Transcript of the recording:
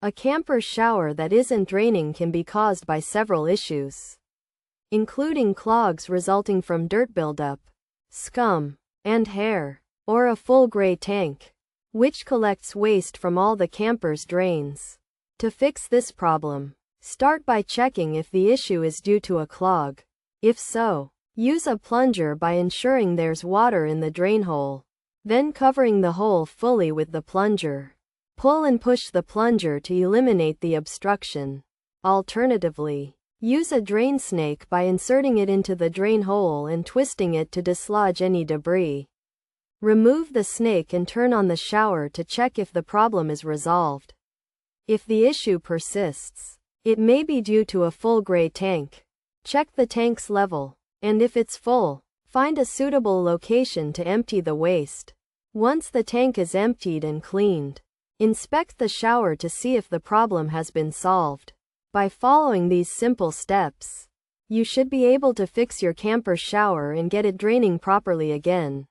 A camper shower that isn't draining can be caused by several issues, including clogs resulting from dirt buildup, scum, and hair, or a full gray tank, which collects waste from all the camper's drains. To fix this problem, start by checking if the issue is due to a clog. If so, use a plunger by ensuring there's water in the drain hole, then covering the hole fully with the plunger. Pull and push the plunger to eliminate the obstruction. Alternatively, use a drain snake by inserting it into the drain hole and twisting it to dislodge any debris. Remove the snake and turn on the shower to check if the problem is resolved. If the issue persists, it may be due to a full gray tank. Check the tank's level, and if it's full, find a suitable location to empty the waste. Once the tank is emptied and cleaned, inspect the shower to see if the problem has been solved. By following these simple steps, you should be able to fix your camper shower and get it draining properly again.